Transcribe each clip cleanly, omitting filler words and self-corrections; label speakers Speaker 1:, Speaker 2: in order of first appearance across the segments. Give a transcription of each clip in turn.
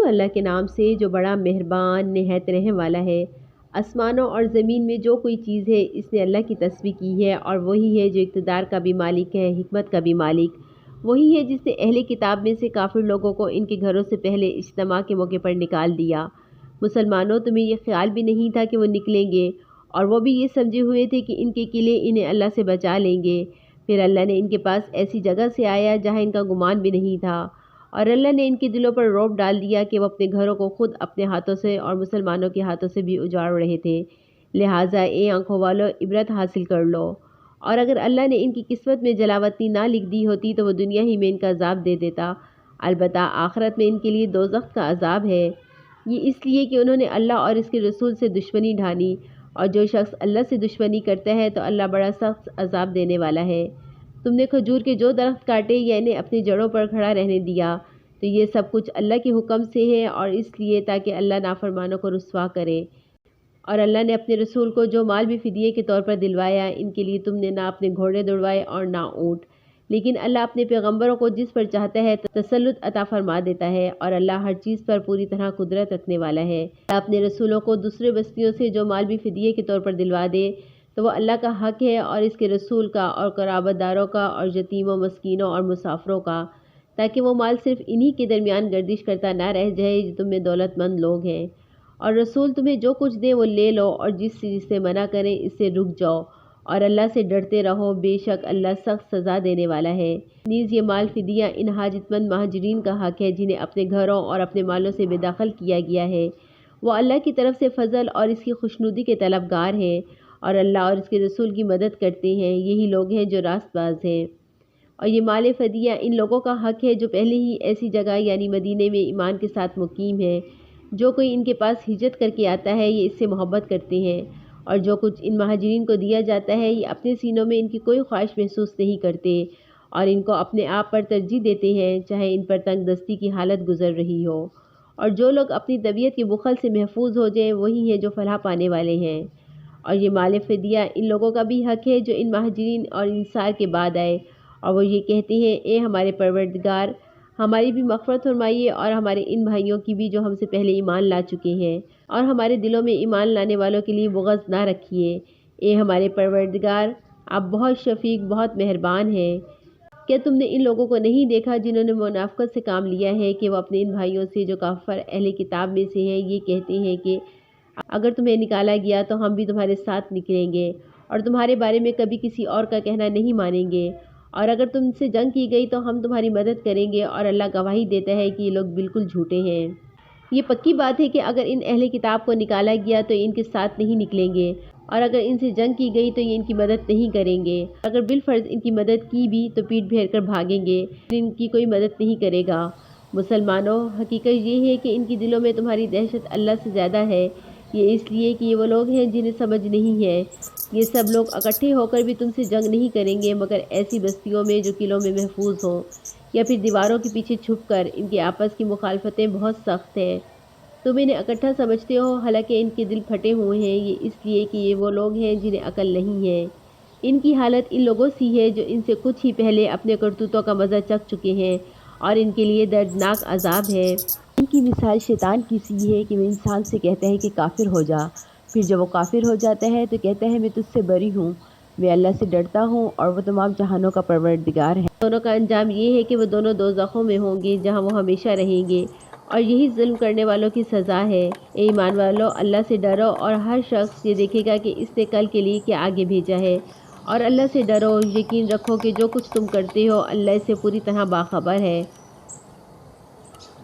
Speaker 1: اللہ کے نام سے جو بڑا مہربان نہایت رحم والا ہے۔ آسمانوں اور زمین میں جو کوئی چیز ہے اس نے اللہ کی تسبیح کی ہے، اور وہی ہے جو اقتدار کا بھی مالک ہے، حکمت کا بھی مالک۔ وہی ہے جس نے اہل کتاب میں سے کافر لوگوں کو ان کے گھروں سے پہلے اجتماع کے موقع پر نکال دیا۔ مسلمانوں، تمہیں یہ خیال بھی نہیں تھا کہ وہ نکلیں گے، اور وہ بھی یہ سمجھے ہوئے تھے کہ ان کے قلعے انہیں اللہ سے بچا لیں گے۔ پھر اللہ نے ان کے پاس ایسی جگہ سے آیا جہاں ان کا گمان بھی نہیں تھا، اور اللہ نے ان کے دلوں پر رعب ڈال دیا کہ وہ اپنے گھروں کو خود اپنے ہاتھوں سے اور مسلمانوں کے ہاتھوں سے بھی اجاڑ رہے تھے۔ لہٰذا اے آنکھوں والو، عبرت حاصل کر لو، اور اگر اللہ نے ان کی قسمت میں جلاوطنی نہ لکھ دی ہوتی تو وہ دنیا ہی میں ان کا عذاب دے دیتا۔ البتہ آخرت میں ان کے لیے دوزخ کا عذاب ہے۔ یہ اس لیے کہ انہوں نے اللہ اور اس کے رسول سے دشمنی ڈھانی، اور جو شخص اللہ سے دشمنی کرتا ہے تو اللہ بڑا سخت عذاب دینے والا ہے۔ تم نے کھجور کے جو درخت کاٹے یا انہیں اپنی جڑوں پر کھڑا رہنے دیا، تو یہ سب کچھ اللہ کے حکم سے ہے، اور اس لیے تاکہ اللہ نافرمانوں کو رسوا کرے۔ اور اللہ نے اپنے رسول کو جو مال بھی فدیے کے طور پر دلوایا، ان کے لیے تم نے نہ اپنے گھوڑے دوڑوائے اور نہ اونٹ، لیکن اللہ اپنے پیغمبروں کو جس پر چاہتا ہے تسلط عطا فرما دیتا ہے، اور اللہ ہر چیز پر پوری طرح قدرت رکھنے والا ہے۔ اللہ اپنے رسولوں کو دوسرے بستیوں سے جو مال بھی فدیے کے طور پر دلوا دے تو وہ اللہ کا حق ہے، اور اس کے رسول کا، اور قرابت داروں کا، اور یتیموں، مسکینوں اور مسافروں کا، تاکہ وہ مال صرف انہی کے درمیان گردش کرتا نہ رہ جائے جو تم میں دولت مند لوگ ہیں۔ اور رسول تمہیں جو کچھ دیں وہ لے لو، اور جس چیز سے منع کریں اس سے رک جاؤ، اور اللہ سے ڈرتے رہو، بے شک اللہ سخت سزا دینے والا ہے۔ نیز یہ مال فدیہ ان حاجت مند مہاجرین کا حق ہے جنہیں اپنے گھروں اور اپنے مالوں سے بے دخل کیا گیا ہے۔ وہ اللہ کی طرف سے فضل اور اس کی خوشنودی کے طلبگار ہیں، اور اللہ اور اس کے رسول کی مدد کرتے ہیں، یہی لوگ ہیں جو راست باز ہیں۔ اور یہ مال فدیہ ان لوگوں کا حق ہے جو پہلے ہی ایسی جگہ یعنی مدینے میں ایمان کے ساتھ مقیم ہیں۔ جو کوئی ان کے پاس ہجرت کر کے آتا ہے یہ اس سے محبت کرتے ہیں، اور جو کچھ ان مہاجرین کو دیا جاتا ہے یہ اپنے سینوں میں ان کی کوئی خواہش محسوس نہیں کرتے، اور ان کو اپنے آپ پر ترجیح دیتے ہیں چاہے ان پر تنگ دستی کی حالت گزر رہی ہو۔ اور جو لوگ اپنی طبیعت کے بخل سے محفوظ ہو جائیں وہی ہیں جو فلاح پانے والے ہیں۔ اور یہ مال فدیہ ان لوگوں کا بھی حق ہے جو ان مہاجرین اور انصار کے بعد آئے، اور وہ یہ کہتے ہیں اے ہمارے پروردگار، ہماری بھی مغفرت فرمائیے، اور ہمارے ان بھائیوں کی بھی جو ہم سے پہلے ایمان لا چکے ہیں، اور ہمارے دلوں میں ایمان لانے والوں کے لیے بغض نہ رکھیے۔ اے ہمارے پروردگار، آپ بہت شفیق، بہت مہربان ہیں۔ کیا تم نے ان لوگوں کو نہیں دیکھا جنہوں نے منافقت سے کام لیا ہے کہ وہ اپنے ان بھائیوں سے جو کافر اہل کتاب میں سے ہیں یہ کہتے ہیں کہ اگر تمہیں نکالا گیا تو ہم بھی تمہارے ساتھ نکلیں گے، اور تمہارے بارے میں کبھی کسی اور کا کہنا نہیں مانیں گے، اور اگر تم سے جنگ کی گئی تو ہم تمہاری مدد کریں گے، اور اللہ گواہی دیتا ہے کہ یہ لوگ بالکل جھوٹے ہیں۔ یہ پکی بات ہے کہ اگر ان اہل کتاب کو نکالا گیا تو ان کے ساتھ نہیں نکلیں گے، اور اگر ان سے جنگ کی گئی تو یہ ان کی مدد نہیں کریں گے، اگر بالفرض ان کی مدد کی بھی تو پیٹ پھیر کر بھاگیں گے، ان کی کوئی مدد نہیں کرے گا۔ مسلمانوں، حقیقت یہ ہے کہ ان کے دلوں میں تمہاری دہشت اللہ سے زیادہ ہے، یہ اس لیے کہ یہ وہ لوگ ہیں جنہیں سمجھ نہیں ہے۔ یہ سب لوگ اکٹھے ہو کر بھی تم سے جنگ نہیں کریں گے مگر ایسی بستیوں میں جو قلعوں میں محفوظ ہوں، یا پھر دیواروں کے پیچھے چھپ کر۔ ان کے آپس کی مخالفتیں بہت سخت ہیں، تم انہیں اکٹھا سمجھتے ہو حالانکہ ان کے دل پھٹے ہوئے ہیں، یہ اس لیے کہ یہ وہ لوگ ہیں جنہیں عقل نہیں ہے۔ ان کی حالت ان لوگوں سی ہے جو ان سے کچھ ہی پہلے اپنے کرتوتوں کا مزہ چکھ چکے ہیں، اور ان کے لیے دردناک عذاب ہے۔ ان کی مثال شیطان کی سی ہے کہ وہ انسان سے کہتا ہے کہ کافر ہو جا، پھر جب وہ کافر ہو جاتا ہے تو کہتا ہے میں تجھ سے بری ہوں، میں اللہ سے ڈرتا ہوں، اور وہ تمام جہانوں کا پروردگار ہے۔ دونوں کا انجام یہ ہے کہ وہ دونوں دوزخوں میں ہوں گے جہاں وہ ہمیشہ رہیں گے، اور یہی ظلم کرنے والوں کی سزا ہے۔ اے ایمان والو، اللہ سے ڈرو، اور ہر شخص یہ دیکھے گا کہ اس نے کل کے لیے کیا آگے بھیجا ہے، اور اللہ سے ڈرو، یقین رکھو کہ جو کچھ تم کرتے ہو اللہ اس سے پوری طرح باخبر ہے۔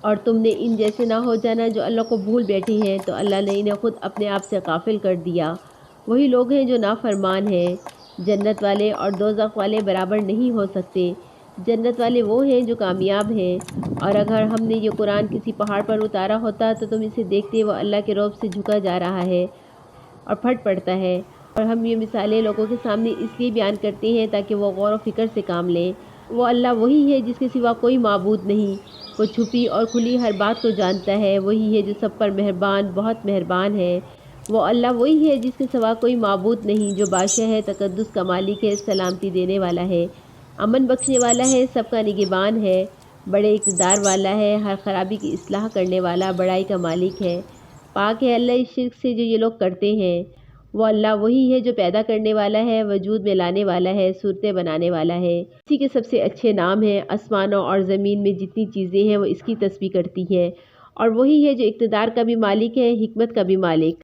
Speaker 1: اور تم نے ان جیسے نہ ہو جانا جو اللہ کو بھول بیٹھے ہیں، تو اللہ نے انہیں خود اپنے آپ سے غافل کر دیا۔ وہی لوگ ہیں جو نافرمان ہیں۔ جنت والے اور دوزخ والے برابر نہیں ہو سکتے۔ جنت والے وہ ہیں جو کامیاب ہیں، اور اگر ہم نے یہ قرآن کسی پہاڑ پر اتارا ہوتا تو تم اسے دیکھتے وہ اللہ کے رعب سے جھکا جا رہا ہے اور پھٹ پڑتا ہے۔ اور ہم یہ مثالیں لوگوں کے سامنے اس لیے بیان کرتے ہیں تاکہ وہ غور و فکر سے کام لیں۔ وہ اللہ وہی ہے جس کے سوا کوئی معبود نہیں، وہ چھپی اور کھلی ہر بات کو جانتا ہے، وہی ہے جو سب پر مہربان، بہت مہربان ہے۔ وہ اللہ وہی ہے جس کے سوا کوئی معبود نہیں، جو بادشاہ ہے، تقدس کا مالک ہے، سلامتی دینے والا ہے، امن بخشنے والا ہے، سب کا نگہبان ہے۔ بڑے اقتدار والا ہے، ہر خرابی کی اصلاح کرنے والا، بڑائی کا مالک ہے۔ پاک ہے اللہ اس شرک سے جو یہ لوگ کرتے ہیں۔ وہ اللہ وہی ہے جو پیدا کرنے والا ہے، وجود میں لانے والا ہے، صورتیں بنانے والا ہے۔ اسی کے سب سے اچھے نام ہیں۔ آسمانوں اور زمین میں جتنی چیزیں ہیں وہ اس کی تسبیح کرتی ہیں، اور وہی ہے جو اقتدار کا بھی مالک ہے، حکمت کا بھی مالک۔